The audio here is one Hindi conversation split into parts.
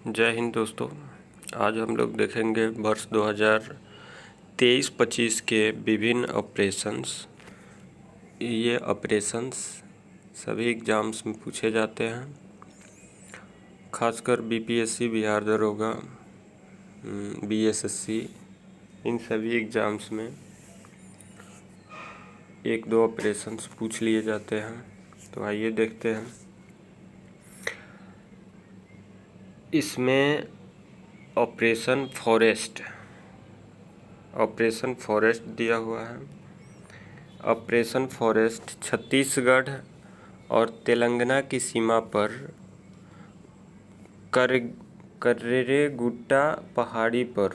जय हिंद दोस्तों। आज हम लोग देखेंगे वर्ष 2023-25 के विभिन्न ऑपरेशंस। ये ऑपरेशंस सभी एग्ज़ाम्स में पूछे जाते हैं, खासकर बीपीएससी, बिहार दरोगा, बीएसएससी, इन सभी एग्ज़ाम्स में एक दो ऑपरेशंस पूछ लिए जाते हैं। तो आइए देखते हैं। इसमें ऑपरेशन फॉरेस्ट दिया हुआ है। ऑपरेशन फॉरेस्ट छत्तीसगढ़ और तेलंगाना की सीमा पर कर्रेगुट्टा पहाड़ी पर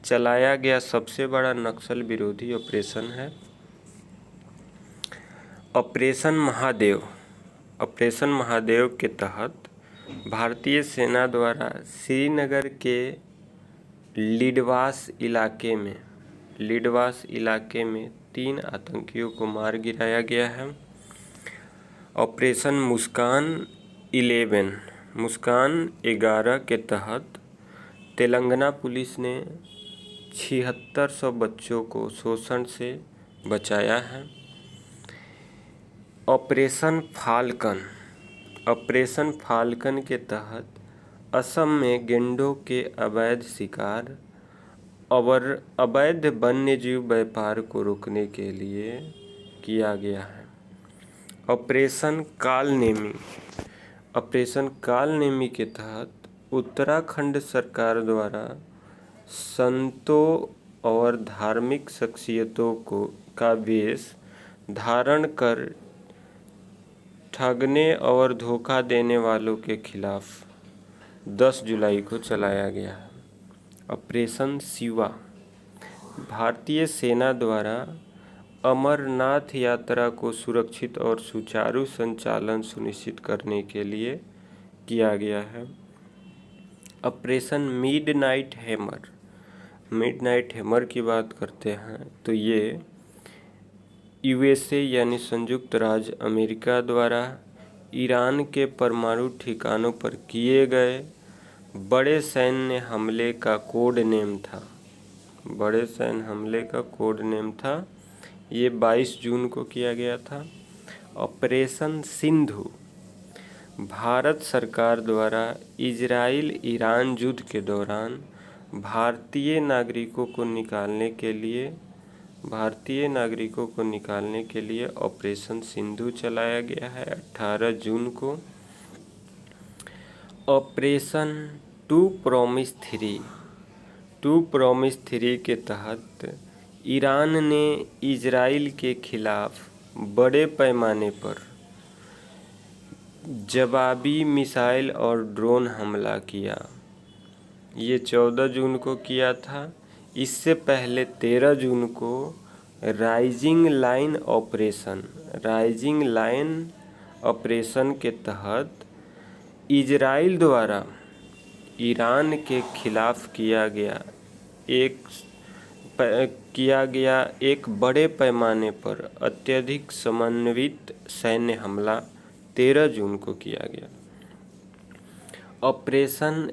चलाया गया सबसे बड़ा नक्सल विरोधी ऑपरेशन है। ऑपरेशन महादेव के तहत भारतीय सेना द्वारा श्रीनगर के लिडवास इलाके में 3 आतंकियों को मार गिराया गया है। ऑपरेशन मुस्कान 11 के तहत तेलंगाना पुलिस ने 7600 बच्चों को शोषण से बचाया है। ऑपरेशन फाल्कन के तहत असम में गैंडों के अवैध शिकार और अवैध वन्यजीव व्यापार को रोकने के लिए किया गया है। ऑपरेशन कालनेमी के तहत उत्तराखंड सरकार द्वारा संतों और धार्मिक शख्सियतों का वेश धारण कर ठगने और धोखा देने वालों के खिलाफ 10 जुलाई को चलाया गया है। ऑपरेशन शिवा भारतीय सेना द्वारा अमरनाथ यात्रा को सुरक्षित और सुचारू संचालन सुनिश्चित करने के लिए किया गया है। ऑपरेशन मिडनाइट हैमर की बात करते हैं तो ये यूएसए यानी संयुक्त राज्य अमेरिका द्वारा ईरान के परमाणु ठिकानों पर किए गए बड़े सैन्य हमले का कोड नेम था। ये 22 जून को किया गया था। ऑपरेशन सिंधु भारत सरकार द्वारा इजराइल ईरान युद्ध के दौरान भारतीय नागरिकों को निकालने के लिए ऑपरेशन सिंधु चलाया गया है 18 जून को। ऑपरेशन टू प्रॉमिस 3 के तहत ईरान ने इजराइल के खिलाफ बड़े पैमाने पर जवाबी मिसाइल और ड्रोन हमला किया। ये 14 जून को किया था। इससे पहले 13 जून को राइजिंग लाइन ऑपरेशन के तहत इजराइल द्वारा ईरान के खिलाफ किया गया एक बड़े पैमाने पर अत्यधिक समन्वित सैन्य हमला 13 जून को किया गया। ऑपरेशन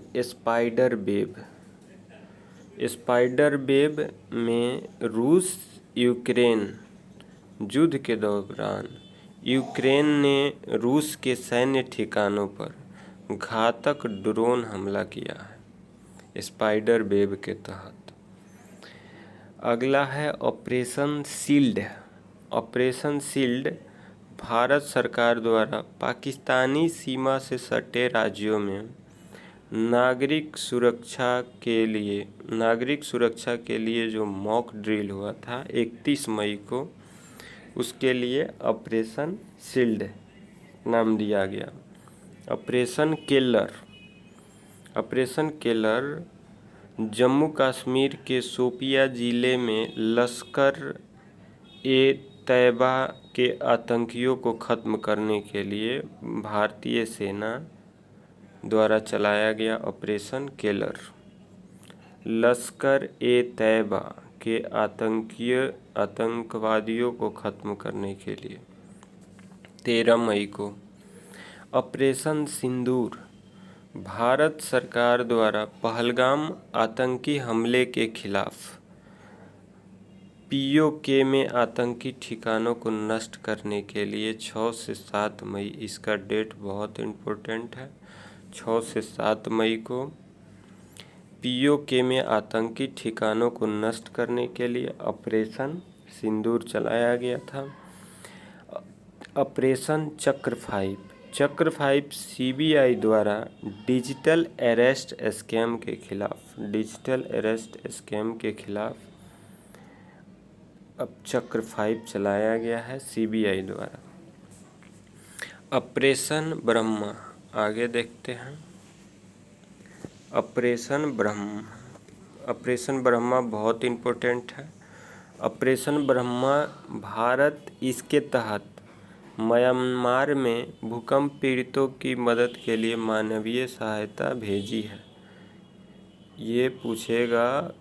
स्पाइडर वेब में रूस यूक्रेन युद्ध के दौरान यूक्रेन ने रूस के सैन्य ठिकानों पर घातक ड्रोन हमला किया है स्पाइडर वेब के तहत। अगला है ऑपरेशन शील्ड भारत सरकार द्वारा पाकिस्तानी सीमा से सटे राज्यों में नागरिक सुरक्षा के लिए जो मॉक ड्रिल हुआ था 31 मई को, उसके लिए ऑपरेशन शील्ड नाम दिया गया। ऑपरेशन केलर जम्मू कश्मीर के शोपिया जिले में लश्कर-ए-तैयबा के आतंकियों को ख़त्म करने के लिए भारतीय सेना द्वारा चलाया गया ऑपरेशन केलर। लश्कर-ए-तैयबा के आतंकवादियों को ख़त्म करने के लिए 13 मई को। ऑपरेशन सिंदूर भारत सरकार द्वारा पहलगाम आतंकी हमले के खिलाफ पीओके में आतंकी ठिकानों को नष्ट करने के लिए 6 से 7 मई, इसका डेट बहुत इम्पोर्टेंट है, 6 से 7 मई को पीओके में आतंकी ठिकानों को नष्ट करने के लिए ऑपरेशन सिंदूर चलाया गया था। ऑपरेशन चक्र 5 सीबीआई द्वारा डिजिटल अरेस्ट स्कैम के खिलाफ अब चक्र 5 चलाया गया है सीबीआई द्वारा। ऑपरेशन ब्रह्मा, आगे देखते हैं। ऑपरेशन ब्रह्मा बहुत इम्पोर्टेंट है। ऑपरेशन ब्रह्मा भारत इसके तहत म्यांमार में भूकंप पीड़ितों की मदद के लिए मानवीय सहायता भेजी है। ये पूछेगा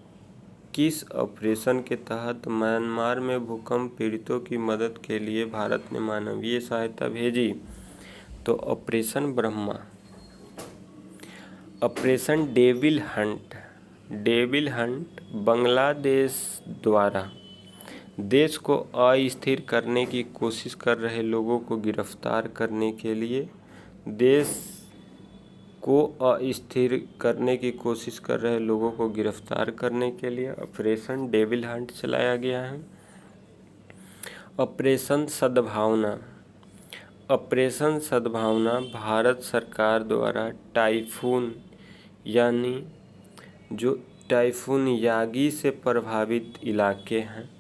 किस ऑपरेशन के तहत म्यांमार में भूकंप पीड़ितों की मदद के लिए भारत ने मानवीय सहायता भेजी, तो operation Brahma. Operation devil Hunt Bangladesh द्वारा देश को अस्थिर करने की कोशिश कर रहे लोगों को गिरफ्तार करने के लिए ऑपरेशन डेविल हंट चलाया गया है। ऑपरेशन सद्भावना भारत सरकार द्वारा टाइफून यागी से प्रभावित इलाके हैं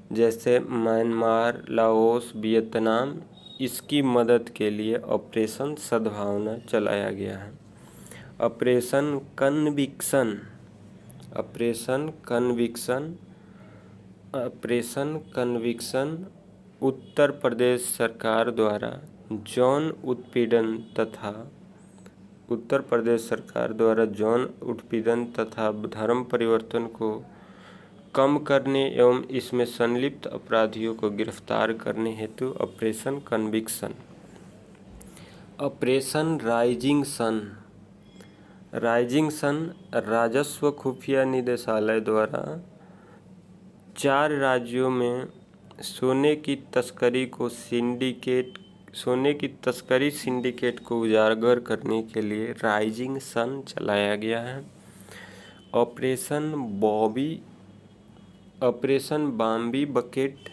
जैसे म्यांमार, लाओस, वियतनाम, इसकी मदद के लिए ऑपरेशन सद्भावना चलाया गया है। ऑपरेशन कन्विक्शन उत्तर प्रदेश सरकार द्वारा यौन उत्पीड़न तथा धर्म परिवर्तन को कम करने एवं इसमें संलिप्त अपराधियों को गिरफ्तार करने हेतु operation conviction. Operation rising sun राजस्व खुफिया निदेशालय द्वारा 4 राज्यों में सोने की तस्करी सिंडिकेट को उजागर करने के लिए राइजिंग सन चलाया गया है। ऑपरेशन बॉम्बी बकेट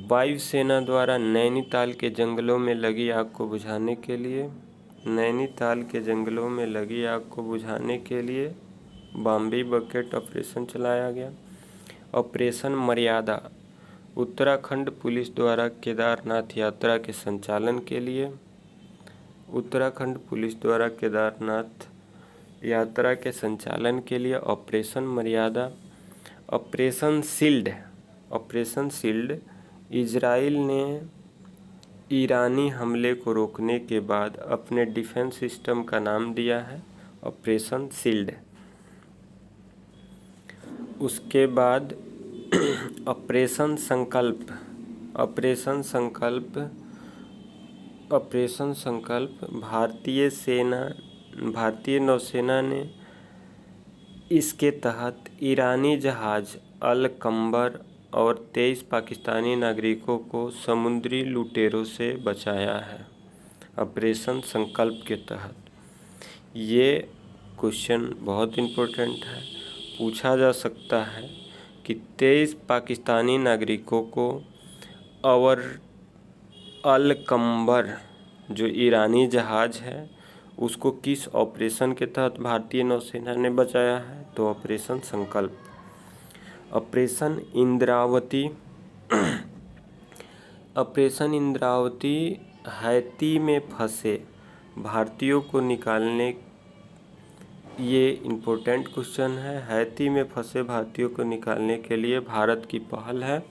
वायुसेना द्वारा नैनीताल के जंगलों में लगी आग को बुझाने के लिए बॉम्बी बकेट ऑपरेशन चलाया गया। ऑपरेशन मर्यादा उत्तराखंड पुलिस द्वारा केदारनाथ यात्रा के संचालन के लिए ऑपरेशन मर्यादा। ऑपरेशन शील्ड इजराइल ने ईरानी हमले को रोकने के बाद अपने डिफेंस सिस्टम का नाम दिया है ऑपरेशन शील्ड। उसके बाद ऑपरेशन संकल्प भारतीय नौसेना ने इसके तहत ईरानी जहाज अल कंबर और 23 पाकिस्तानी नागरिकों को समुद्री लुटेरों से बचाया है। ऑपरेशन संकल्प के तहत ये क्वेश्चन बहुत इम्पोर्टेंट है, पूछा जा सकता है कि 23 पाकिस्तानी नागरिकों को और अल कंबर जो ईरानी जहाज है उसको किस ऑपरेशन के तहत भारतीय नौसेना ने बचाया है, तो ऑपरेशन संकल्प। ऑपरेशन इंद्रावती हैती में फंसे भारतीयों को निकालने, ये इम्पोर्टेंट क्वेश्चन है। हैती में फंसे भारतीयों को निकालने के लिए भारत की पहल है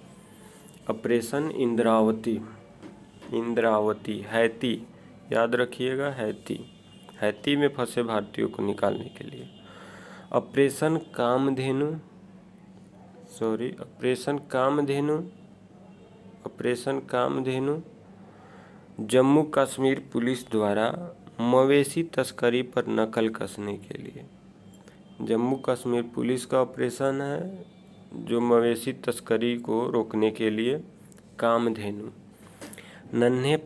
ऑपरेशन इंद्रावती हैती, याद रखिएगा हैती में फंसे भारतीयों को निकालने के लिए। ऑपरेशन कामधेनु जम्मू कश्मीर पुलिस द्वारा मवेशी तस्करी पर नकल कसने के लिए। जम्मू कश्मीर पुलिस का ऑपरेशन है जो मवेशी तस्करी को रोकने के लिए कामधेनु। नन्हे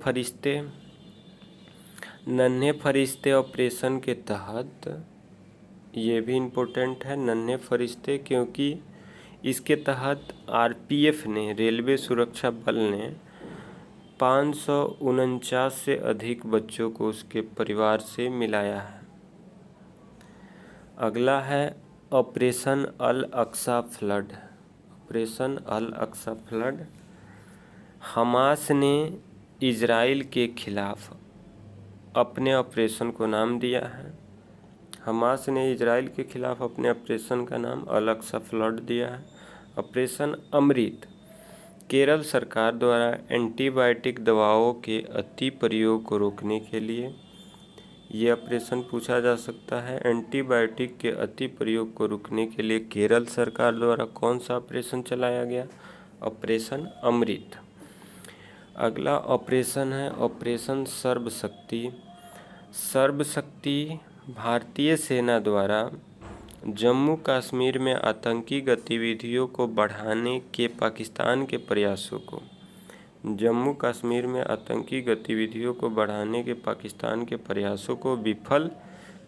फरिश्ते ऑपरेशन के तहत, ये भी इम्पोर्टेंट है नन्हे फरिश्ते, क्योंकि इसके तहत आरपीएफ ने, रेलवे सुरक्षा बल ने 549 से अधिक बच्चों को उसके परिवार से मिलाया है। अगला है ऑपरेशन अल अक्सा फ्लड। ऑपरेशन अल अक्सा फ्लड हमास ने इजराइल के खिलाफ अपने ऑपरेशन को नाम दिया है। हमास ने इजराइल के खिलाफ अपने ऑपरेशन का नाम अल अक्सा फ्लड दिया है। ऑपरेशन अमृत केरल सरकार द्वारा एंटीबायोटिक दवाओं के अति प्रयोग को रोकने के लिए, ये ऑपरेशन पूछा जा सकता है। एंटीबायोटिक के अति प्रयोग को रोकने के लिए केरल सरकार द्वारा कौन सा ऑपरेशन चलाया गया? ऑपरेशन अमृत। अगला ऑपरेशन है ऑपरेशन सर्वशक्ति। सर्वशक्ति भारतीय सेना द्वारा जम्मू कश्मीर में आतंकी गतिविधियों को बढ़ाने के पाकिस्तान के प्रयासों को, जम्मू कश्मीर में आतंकी गतिविधियों को बढ़ाने के पाकिस्तान के प्रयासों को विफल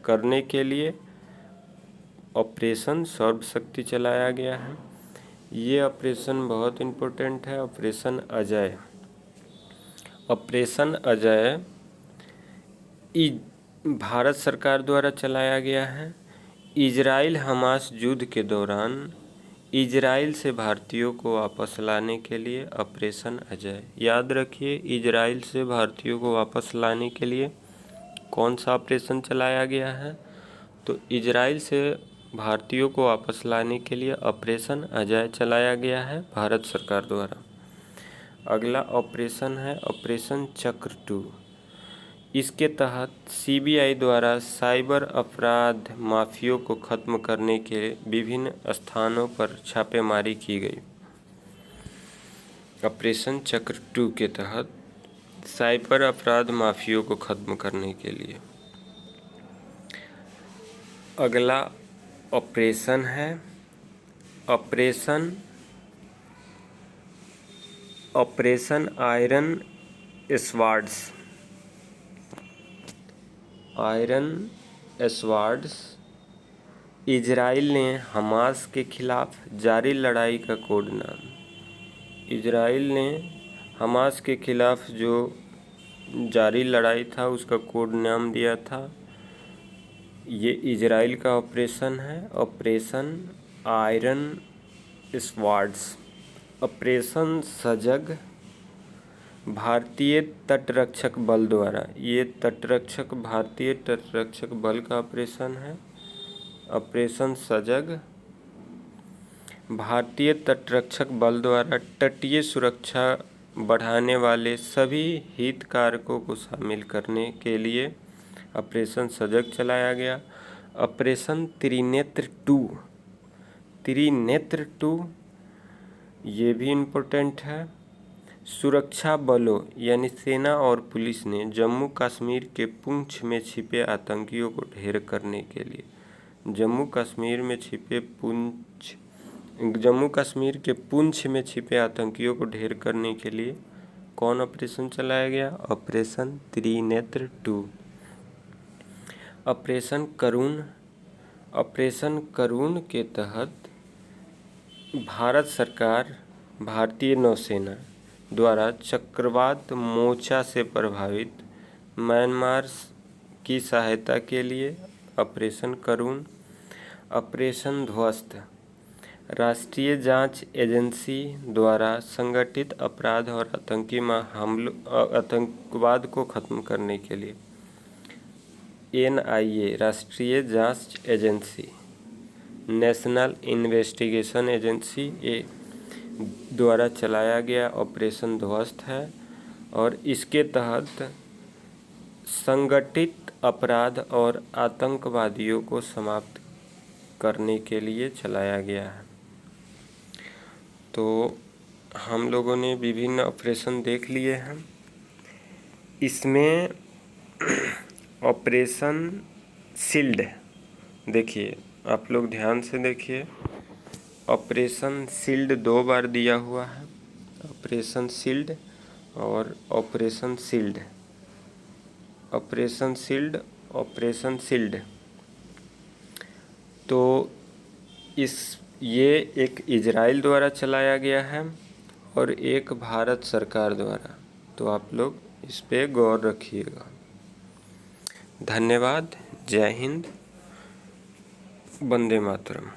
करने के लिए ऑपरेशन सर्वशक्ति चलाया गया है। ये ऑपरेशन बहुत इम्पोर्टेंट है। ऑपरेशन अजय। ऑपरेशन अजय भारत सरकार द्वारा चलाया गया है। इजराइल हमास युद्ध के दौरान इजराइल से भारतीयों को वापस लाने के लिए ऑपरेशन अजय। याद रखिए, इजराइल से भारतीयों को वापस लाने के लिए कौन सा ऑपरेशन चलाया गया है? तो इजराइल से भारतीयों को वापस लाने के लिए ऑपरेशन अजय चलाया गया है भारत सरकार द्वारा। अगला ऑपरेशन है ऑपरेशन चक्र 2। इसके तहत सीबीआई द्वारा साइबर अपराध माफियों को खत्म करने के विभिन्न स्थानों पर छापेमारी की गई। ऑपरेशन चक्र 2 के तहत साइबर अपराध माफियों को खत्म करने के लिए। अगला ऑपरेशन है operation iron swords. Iron swords Israel ने हमास के खिलाफ जारी लड़ाई का कोड नाम। इजराइल ने हमास के खिलाफ जो जारी लड़ाई था उसका कोड नाम दिया था। ये इजराइल का ऑपरेशन है ऑपरेशन आयरन स्वॉर्ड्स। ऑपरेशन सजग भारतीय तटरक्षक बल द्वारा, ये भारतीय तटरक्षक बल का ऑपरेशन है। ऑपरेशन सजग भारतीय तटरक्षक बल द्वारा तटीय सुरक्षा बढ़ाने वाले सभी हितधारकों को शामिल करने के लिए ऑपरेशन सजग चलाया गया। ऑपरेशन त्रिनेत्र 2, ये भी इम्पोर्टेंट है। सुरक्षा बलों यानी सेना और पुलिस ने जम्मू कश्मीर के पुंछ में छिपे आतंकियों को ढेर करने के लिए, जम्मू कश्मीर के पुंछ में छिपे आतंकियों को ढेर करने के लिए कौन ऑपरेशन चलाया गया? ऑपरेशन त्रिनेत्र 2। ऑपरेशन करुण। ऑपरेशन करुण के तहत भारत सरकार, भारतीय नौसेना द्वारा चक्रवात मोर्चा से प्रभावित म्यांमार की सहायता के लिए ऑपरेशन करुण। ऑपरेशन ध्वस्त राष्ट्रीय जांच एजेंसी द्वारा संगठित अपराध और आतंकवाद को खत्म करने के लिए NIA, राष्ट्रीय जांच एजेंसी, नेशनल इन्वेस्टिगेशन एजेंसी द्वारा चलाया गया ऑपरेशन ध्वस्त है और इसके तहत संगठित अपराध और आतंकवादियों को समाप्त करने के लिए चलाया गया है। तो हम लोगों ने विभिन्न ऑपरेशन देख लिए हैं। इसमें ऑपरेशन शील्ड, देखिए आप लोग ध्यान से देखिए, ऑपरेशन शील्ड 2 बार दिया हुआ है, ऑपरेशन शील्ड और operation shield, operation shield, operation shield. तो ये एक इजराइल द्वारा चलाया गया है और एक भारत सरकार द्वारा। तो आप लोग इस पे गौर रखिएगा। धन्यवाद। जय हिंद। वंदे मातरम।